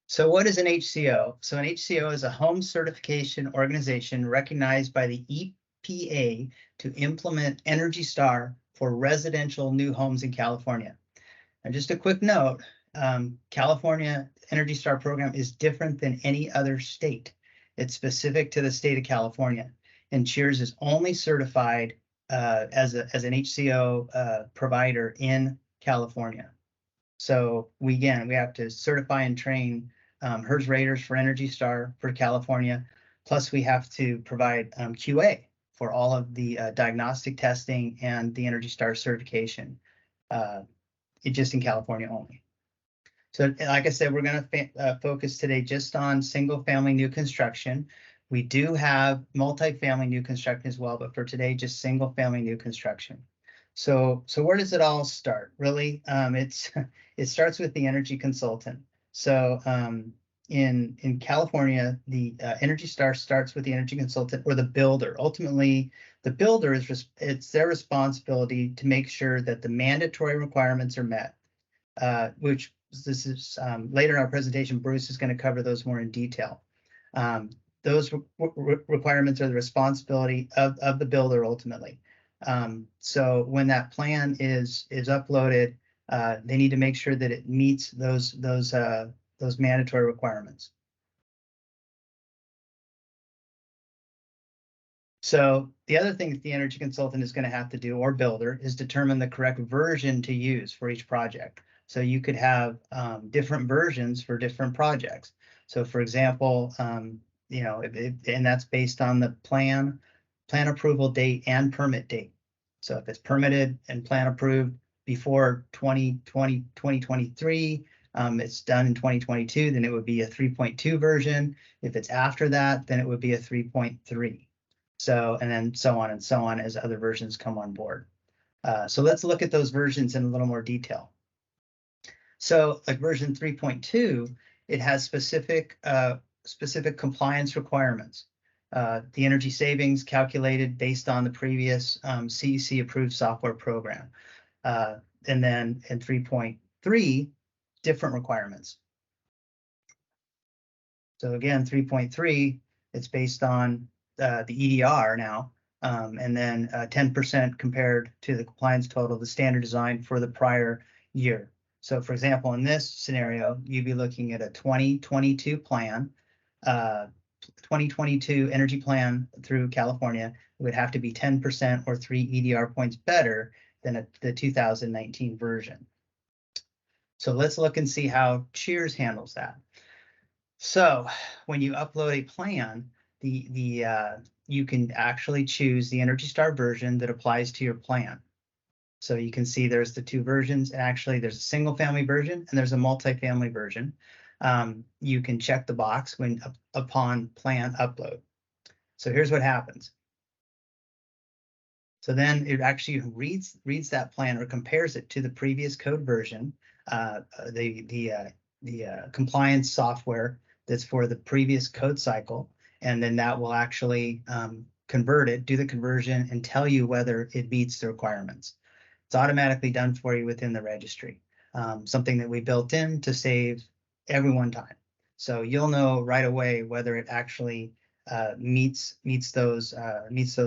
So what is an HCO? So an HCO is a home certification organization recognized by the EPA to implement Energy Star for residential new homes in California. And just a quick note, California Energy Star program is different than any other state. It's specific to the state of California. And Cheers is only certified as an HCO provider in California. So we have to certify and train HERS raters for Energy Star for California. Plus we have to provide QA for all of the diagnostic testing and the Energy Star certification. Just in California only. So like I said, we're going to focus today just on single family new construction. We do have multifamily new construction as well, but for today, just single family new construction. So where does it all start? Really, it starts with the energy consultant. So in California, the Energy Star starts with the energy consultant or the builder. Ultimately, the builder it's their responsibility to make sure that the mandatory requirements are met, which this is later in our presentation, Bruce is going to cover those more in detail. Those requirements are the responsibility of the builder ultimately. So when that plan is uploaded, they need to make sure that it meets those mandatory requirements. So the other thing that the energy consultant is going to have to do, or builder, is determine the correct version to use for each project. So you could have different versions for different projects. So for example, and that's based on the plan approval date and permit date. So if it's permitted and plan approved before 2023, it's done in 2022, then it would be a 3.2 version. If it's after that, then it would be a 3.3. So, and then so on and so on as other versions come on board. So let's look at those versions in a little more detail. So like version 3.2, it has specific compliance requirements. The energy savings calculated based on the previous CEC approved software program. And then in 3.3, different requirements. So again, 3.3, it's based on the EDR now, and then 10% compared to the compliance total, the standard design for the prior year. So for example, in this scenario, you'd be looking at a 2022 plan, 2022 energy plan through California. It would have to be 10% or 3 EDR points better than the 2019 version. So let's look and see how Cheers handles that. So when you upload a plan, you can actually choose the Energy Star version that applies to your plan. So you can see there's the two versions, and actually there's a single family version and there's a multifamily version. You can check the box upon plan upload. So here's what happens. So then it actually reads that plan or compares it to the previous code version, the compliance software that's for the previous code cycle, and then that will actually do the conversion and tell you whether it meets the requirements. It's automatically done for you within the registry, something that we built in to save everyone time. So you'll know right away whether it actually meets those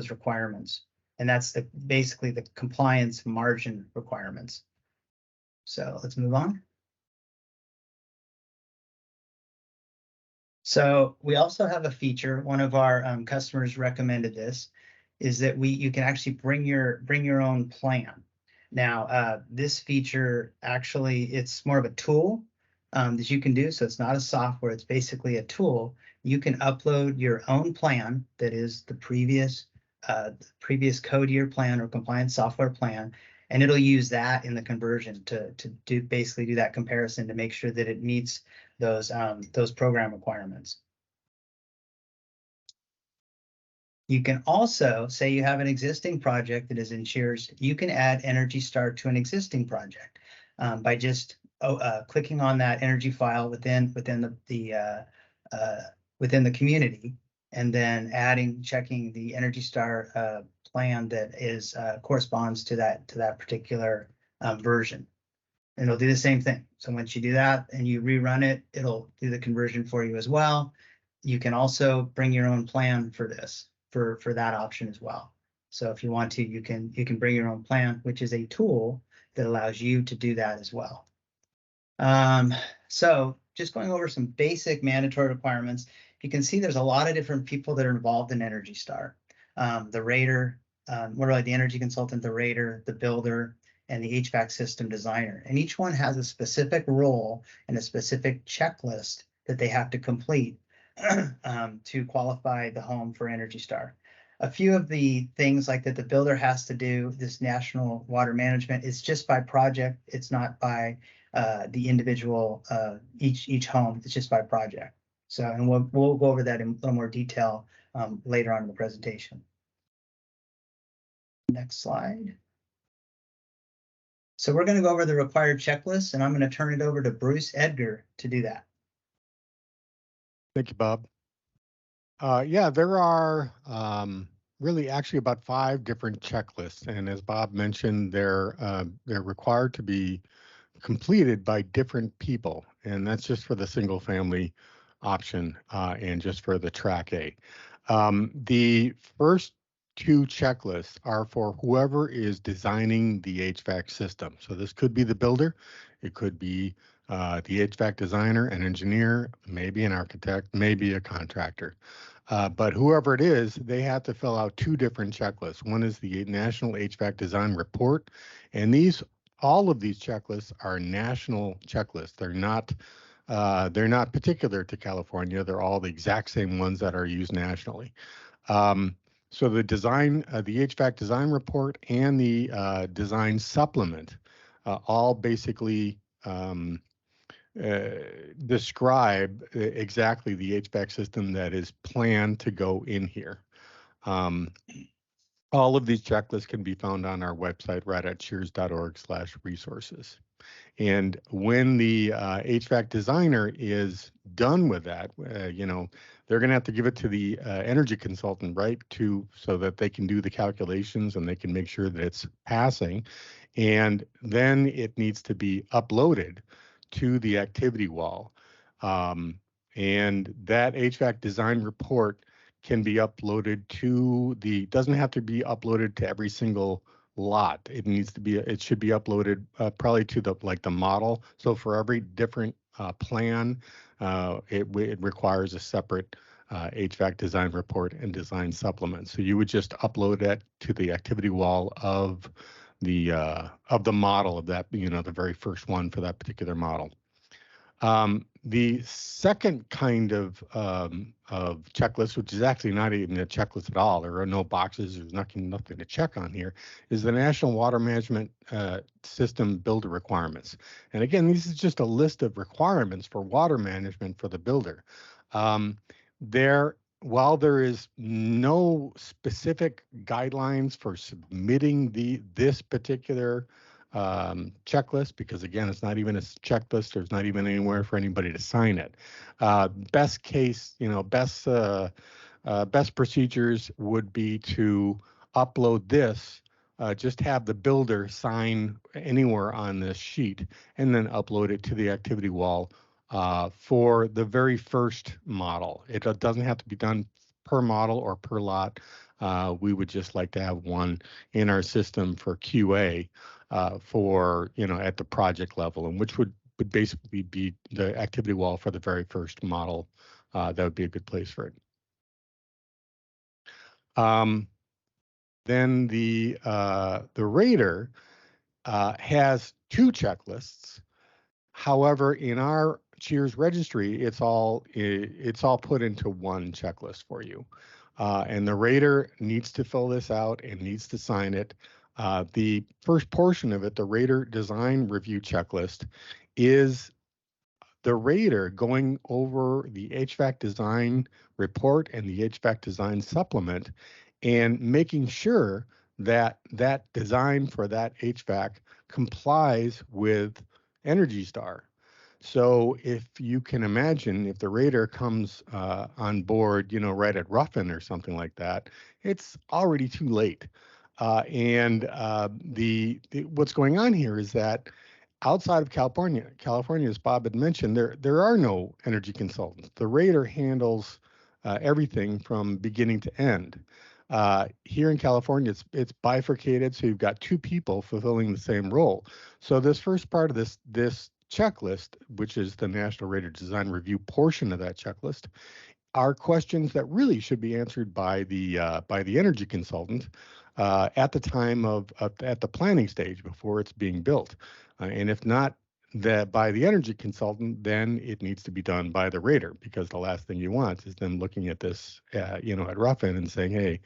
requirements, and that's basically the compliance margin requirements. So let's move on. So we also have a feature. One of our customers recommended this, is that you can actually bring your own plan. Now, this feature actually, it's more of a tool that you can do. So it's not a software, it's basically a tool. You can upload your own plan that is the previous code year plan or compliance software plan, and it'll use that in the conversion to basically do that comparison to make sure that it meets those program requirements. You can also say you have an existing project that is in Cheers. You can add Energy Star to an existing project by just clicking on that energy file within the community, and then checking the Energy Star plan that corresponds to that particular version. and it'll do the same thing. So once you do that and you rerun it, it'll do the conversion for you as well. You can also bring your own plan for this, for that option as well. So if you want to, you can bring your own plan, which is a tool that allows you to do that as well. So just going over some basic mandatory requirements, you can see there's a lot of different people that are involved in Energy Star. The rater, more like the energy consultant, the rater, the builder, and the HVAC system designer. And each one has a specific role and a specific checklist that they have to complete to qualify the home for Energy Star. A few of the things like that the builder has to do, this national water management, is just by project. It's not by the individual, each home. It's just by project. So, and we'll go over that in a little more detail later on in the presentation. Next slide. So we're going to go over the required checklist, and I'm going to turn it over to Bruce Edgar to do that. Thank you, Bob. Yeah, there are really actually about 5 different checklists, and as Bob mentioned, they're required to be completed by different people, and that's just for the single family option and just for the track A. The first 2 checklists are for whoever is designing the HVAC system. So this could be the builder, it could be the HVAC designer, an engineer, maybe an architect, maybe a contractor. But whoever it is, they have to fill out 2 different checklists. One is the National HVAC Design Report, and all of these checklists are national checklists. They're not particular to California. They're all the exact same ones that are used nationally. So the HVAC design report and the design supplement all basically describe exactly the HVAC system that is planned to go in here. All of these checklists can be found on our website right at cheers.org/resources. And when the HVAC designer is done with that, they're going to have to give it to the energy consultant, right, so that they can do the calculations and they can make sure that it's passing. And then it needs to be uploaded to the activity wall. And that HVAC design report can be uploaded doesn't have to be uploaded to every single lot. It should be uploaded probably to the model. So for every different plan, it requires a separate HVAC design report and design supplement. So you would just upload that to the activity wall of the model of that, the very first one for that particular model. The second kind of checklist, which is actually not even a checklist at all, there are no boxes, there's nothing to check on here, is the National Water Management System Builder Requirements. And again, this is just a list of requirements for water management for the builder. While there is no specific guidelines for submitting this particular checklist, because again, it's not even a checklist, there's not even anywhere for anybody to sign it. Best case, best procedures would be to upload this, just have the builder sign anywhere on this sheet and then upload it to the activity wall for the very first model. It doesn't have to be done per model or per lot. We would just like to have one in our system for QA for, at the project level, and which would basically be the activity wall for the very first model. That would be a good place for it. Then the rater has 2 checklists. However, in our Cheers registry, it's all put into one checklist for you. And the rater needs to fill this out and needs to sign it. The first portion of it, the rater design review checklist, is the rater going over the HVAC design report and the HVAC design supplement and making sure that that design for that HVAC complies with Energy Star. So if you can imagine, if the rater comes on board, right at Ruffin or something like that, it's already too late. And what's going on here is that outside of California, as Bob had mentioned, there are no energy consultants. The rater handles everything from beginning to end. Here in California, it's bifurcated, so you've got two people fulfilling the same role. So this first part of this checklist, which is the National Rater Design Review portion of that checklist, are questions that really should be answered by the energy consultant at the time at the planning stage before it's being built, and if not that by the energy consultant, then it needs to be done by the rater, because the last thing you want is them looking at this, at rough end and saying, hey,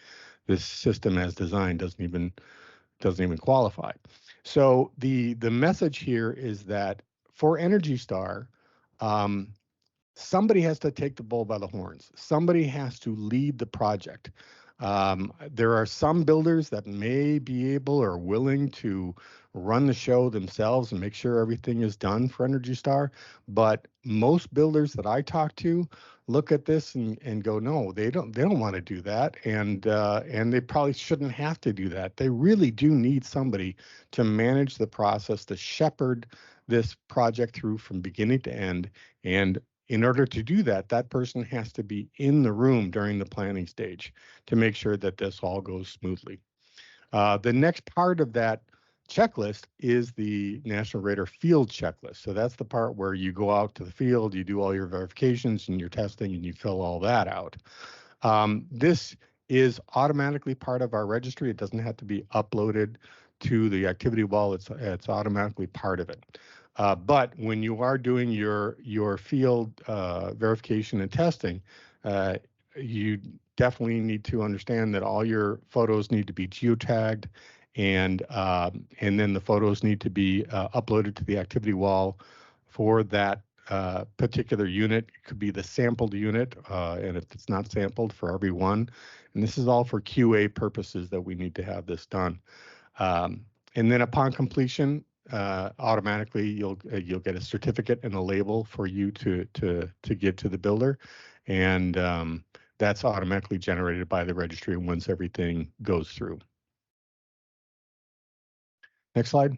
this system as designed doesn't even qualify. So the message here is that for Energy Star, somebody has to take the bull by the horns. Somebody has to lead the project. There are some builders that may be able or willing to run the show themselves and make sure everything is done for Energy Star, but most builders that I talk to look at this and go, no, they don't want to do that, and they probably shouldn't have to do that. They really do need somebody to manage the process, to shepherd this project through from beginning to end. And in order to do that, that person has to be in the room during the planning stage to make sure that this all goes smoothly. The next part of that checklist is the National Rater Field Checklist. So that's the part where you go out to the field, you do all your verifications and your testing, and you fill all that out. This is automatically part of our registry. It doesn't have to be uploaded to the activity wall. It's automatically part of it. But when you are doing your field verification and testing, you definitely need to understand that all your photos need to be geotagged, and then the photos need to be uploaded to the activity wall for that particular unit. It could be the sampled unit, and if it's not sampled, for every one. And this is all for QA purposes that we need to have this done. And then upon completion, automatically you'll get a certificate and a label for you to give to the builder, and that's automatically generated by the registry once everything goes through. Next slide.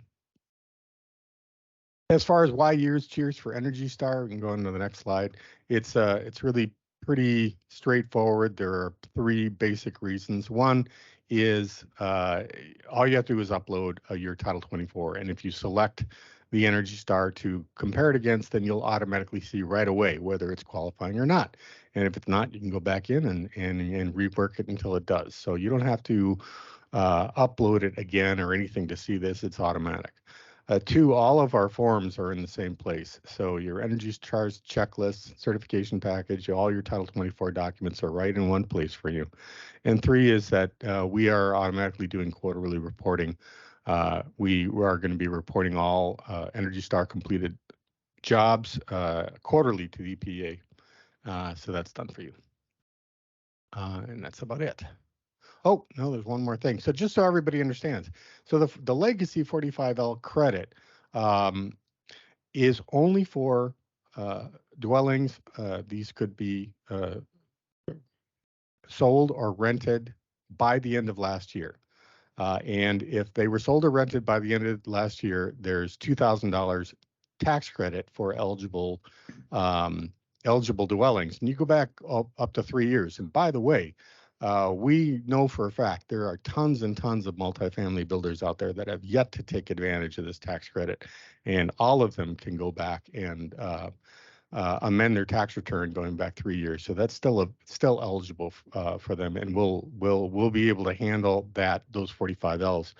As far as why cheers for Energy Star, we can go on to the next slide. It's really pretty straightforward. There are three basic reasons. One is all you have to do is upload your Title 24, and if you select the Energy Star to compare it against, then you'll automatically see right away whether it's qualifying or not. And if it's not, you can go back in and rework it until it does. So you don't have to upload it again or anything to see this. It's automatic. Two, all of our forms are in the same place. So your Energy Star's checklist, certification package, all your Title 24 documents are right in one place for you. And three is that we are automatically doing quarterly reporting. We are going to be reporting all Energy Star completed jobs quarterly to the EPA. So that's done for you. And that's about it. Oh, no, there's one more thing. So just so everybody understands, so the Legacy 45L credit is only for dwellings. These could be sold or rented by the end of last year. And if they were sold or rented by the end of last year, there's $2,000 tax credit for eligible dwellings. And you go back up to 3 years. And by the way, we know for a fact there are tons and tons of multifamily builders out there that have yet to take advantage of this tax credit, and all of them can go back and amend their tax return going back 3 years. So that's still eligible for them, and we'll be able to handle those 45Ls,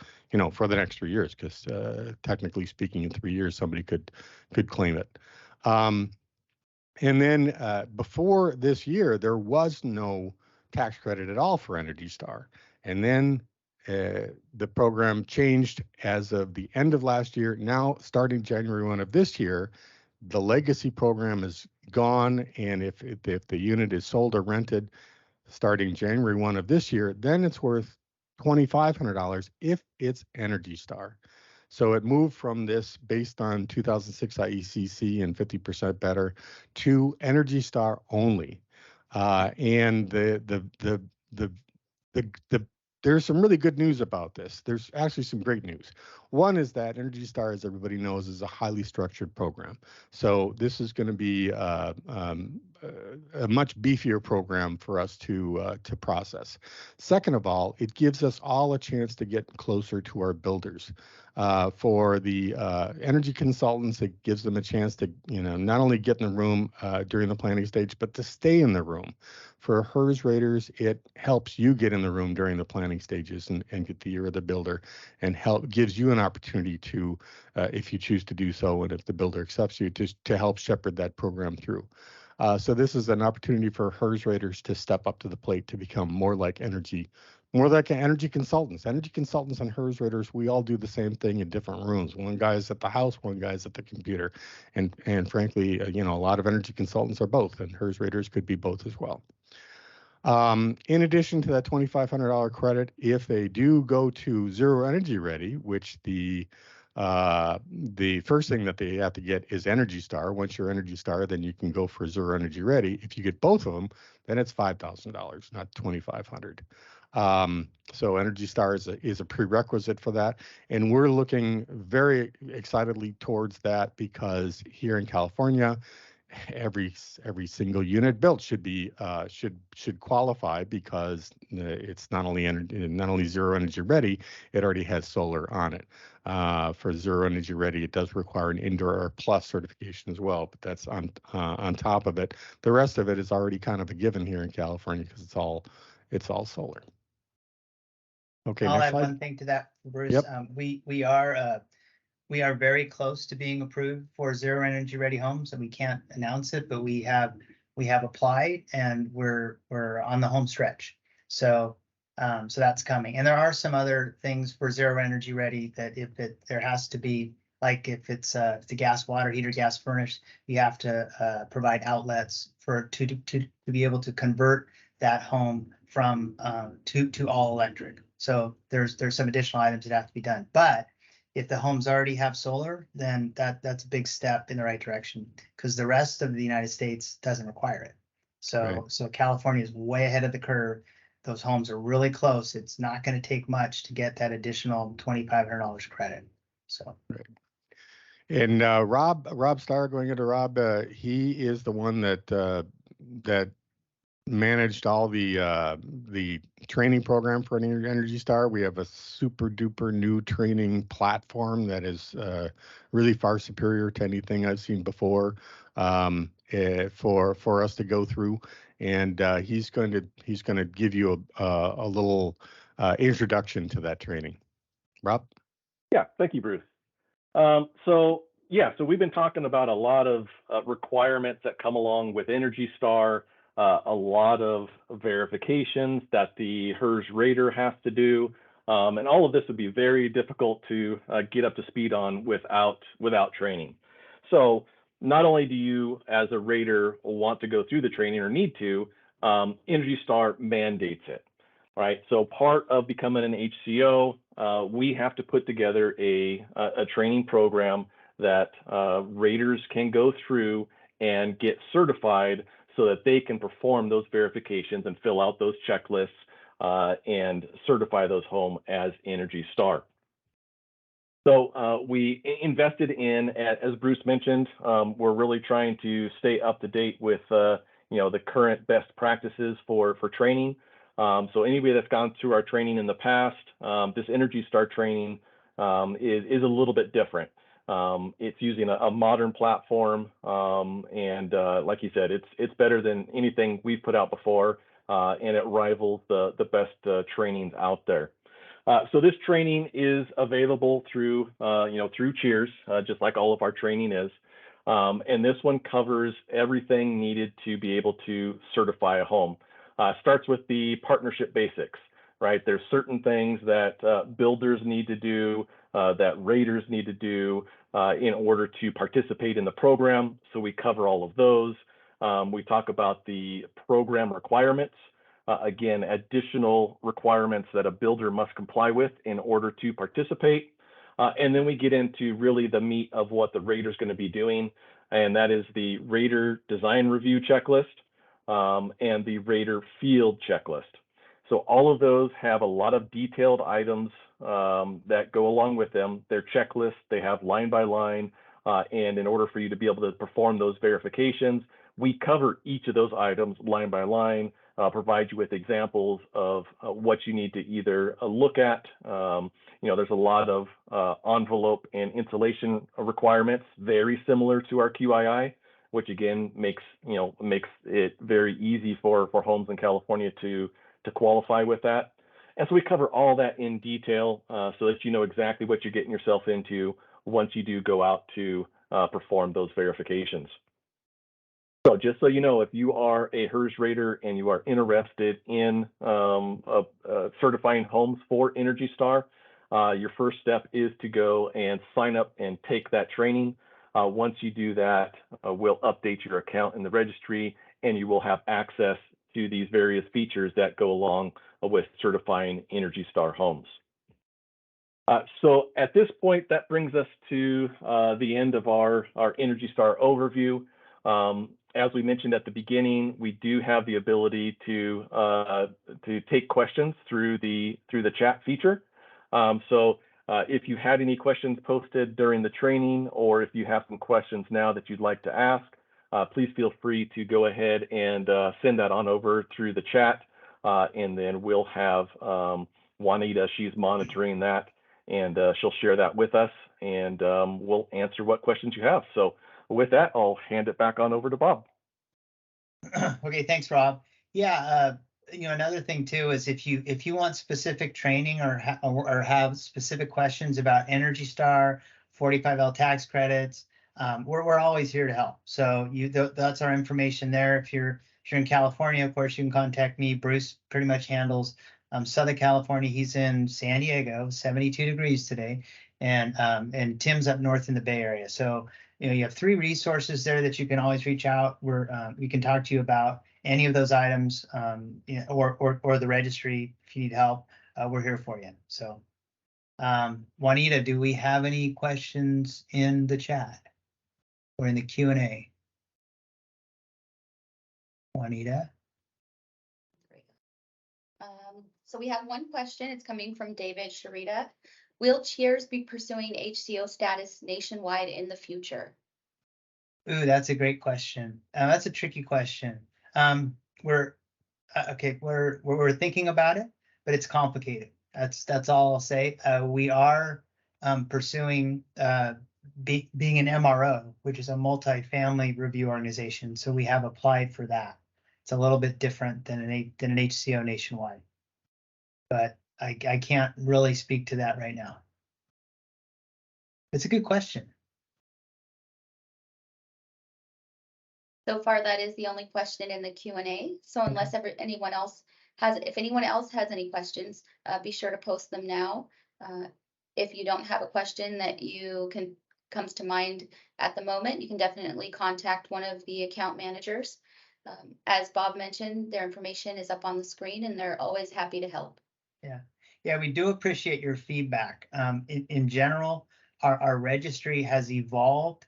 for the next 3 years, because technically speaking, in 3 years somebody could claim it. And then before this year, there was no tax credit at all for Energy Star. And then the program changed as of the end of last year. Now, starting January 1 of this year, the Legacy program is gone. And if the unit is sold or rented starting January 1 of this year, then it's worth $2,500 if it's Energy Star. So it moved from this based on 2006 IECC and 50% better to Energy Star only. And the there's some really good news about this. There's actually some great news. One is that Energy Star, as everybody knows, is a highly structured program. So this is going to be a much beefier program for us to process. Second of all, it gives us all a chance to get closer to our builders. For the energy consultants, it gives them a chance to, not only get in the room during the planning stage, but to stay in the room. For HERS raters, it helps you get in the room during the planning stages and get the ear of the builder, and gives you an opportunity to, if you choose to do so, and if the builder accepts you, to help shepherd that program through. So this is an opportunity for HERS raters to step up to the plate to become more like energy consultants. Energy consultants and HERS raters, we all do the same thing in different rooms. One guy's at the house, one guy's at the computer, and frankly, a lot of energy consultants are both, and HERS raters could be both as well. In addition to that $2,500 credit, if they do go to Zero Energy Ready, which the first thing that they have to get is Energy Star. Once you're Energy Star, then you can go for Zero Energy Ready. If you get both of them, then it's $5,000, not $2,500. So Energy Star is a prerequisite for that, and we're looking very excitedly towards that, because here in California, every single unit built should qualify, because it's not only Zero Energy Ready, it already has solar on it. For Zero Energy Ready, it does require an Indoor Air Plus certification as well, but that's on top of it. The rest of it is already kind of a given here in California, because it's all solar. Okay, I'll next add slide. one thing to that, Bruce. Yep. We are very close to being approved for Zero Energy Ready homes, and we can't announce it, but we have applied, and we're on the home stretch. So that's coming. And there are some other things for Zero Energy Ready that there has to be, like if it's a gas water heater, gas furnace, you have to provide outlets to be able to convert that home from to all electric. So there's some additional items that have to be done. But if the homes already have solar, then that's a big step in the right direction, because the rest of the United States doesn't require it. So California is way ahead of the curve. Those homes are really close. It's not going to take much to get that additional $2,500 credit. So. Right. And Rob Starr, going into Rob, he is the one that managed all the training program for Energy Star. We have a super duper new training platform that is really far superior to anything I've seen before, for us to go through. And he's going to give you a little introduction to that training. Rob? Yeah, thank you, Bruce. So we've been talking about a lot of requirements that come along with Energy Star, a lot of verifications that the HERS rater has to do, and all of this would be very difficult to get up to speed on without training. So not only do you, as a rater, want to go through the training or need to, Energy Star mandates it. All right, so part of becoming an HCO, we have to put together a training program that raters can go through and get certified, so that they can perform those verifications and fill out those checklists and certify those homes as Energy Star. So we invested in, as Bruce mentioned, we're really trying to stay up to date with the current best practices for training. So anybody that's gone through our training in the past, this Energy Star training is a little bit different. It's using a modern platform, and like you said, it's better than anything we've put out before, and it rivals the best trainings out there. So this training is available through Cheers, just like all of our training is. And this one covers everything needed to be able to certify a home. Starts with the partnership basics, right? There's certain things that builders need to do, that raters need to do in order to participate in the program. So we cover all of those. We talk about the program requirements. Again, additional requirements that a builder must comply with in order to participate. And then we get into really the meat of what the rater is going to be doing, and that is the rater design review checklist and the rater field checklist. So all of those have a lot of detailed items that go along with them. They're checklists, they have line by line, and in order for you to be able to perform those verifications, we cover each of those items line by line, provide you with examples of what you need to either look at. There's a lot of envelope and insulation requirements, very similar to our QII, which again makes it very easy for homes in California to qualify with that. And so we cover all that in detail so that you know exactly what you're getting yourself into once you do go out to perform those verifications. So just so you know, if you are a HERS rater and you are interested in certifying homes for Energy Star, your first step is to go and sign up and take that training. Once you do that, we'll update your account in the registry and you will have access to these various features that go along with certifying Energy Star homes. So at this point, that brings us to the end of our Energy Star overview. As we mentioned at the beginning, we do have the ability to take questions through the chat feature. So if you had any questions posted during the training, or if you have some questions now that you'd like to ask, please feel free to go ahead and send that on over through the chat, and then we'll have Juanita, she's monitoring that, and she'll share that with us, and we'll answer what questions you have. So with that, I'll hand it back on over to Bob. Okay, thanks, Rob. Yeah, another thing too is if you want specific training or have specific questions about Energy Star, 45L tax credits, we're always here to help. So that's our information there. If you're in California, of course, you can contact me. Bruce pretty much handles Southern California. He's in San Diego, 72 degrees today, and Tim's up north in the Bay Area. So you have 3 resources there that you can always reach out. We can talk to you about any of those items, or the registry if you need help. We're here for you. So, Juanita, do we have any questions in the chat or in the Q&A? Juanita? So we have one question. It's coming from David Sharita. Will Cheers be pursuing HCO status nationwide in the future? Ooh, that's a great question. That's a tricky question. We're thinking about it, but it's complicated. That's all I'll say. We are pursuing being an MRO, which is a multi-family review organization. So we have applied for that. It's a little bit different than an HCO nationwide, but I can't really speak to that right now. It's a good question. So far, that is the only question in the Q&A. So unless anyone else has any questions, be sure to post them now. If you don't have a question that comes to mind at the moment, you can definitely contact one of the account managers. As Bob mentioned, their information is up on the screen and they're always happy to help. Yeah, we do appreciate your feedback. In general, our registry has evolved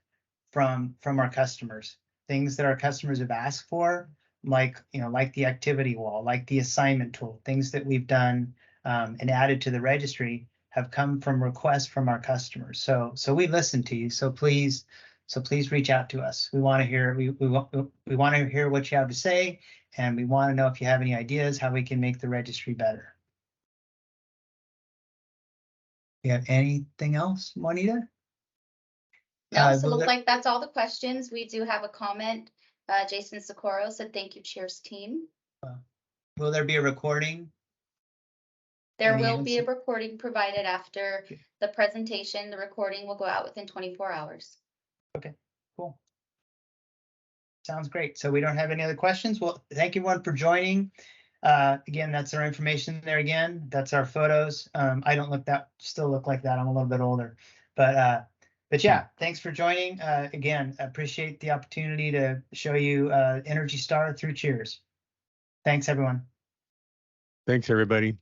from our customers. Things that our customers have asked for, like the activity wall, like the assignment tool, things that we've done and added to the registry have come from requests from our customers. So we listen to you. So please reach out to us. We want to hear we want to hear what you have to say, and we want to know if you have any ideas how we can make the registry better. You have anything else, Juanita? No, so it looks like that's all the questions. We do have a comment. Jason Socorro said, "Thank you, Cheers team." Will there be a recording? There will be a recording provided after the presentation. The recording will go out within 24 hours. Okay, cool. Sounds great. So we don't have any other questions. Well, thank you everyone for joining. Again, that's our information there again. That's our photos. I don't still look like that. I'm a little bit older, but yeah, thanks for joining. Again, appreciate the opportunity to show you Energy Star through Cheers. Thanks, everyone. Thanks, everybody.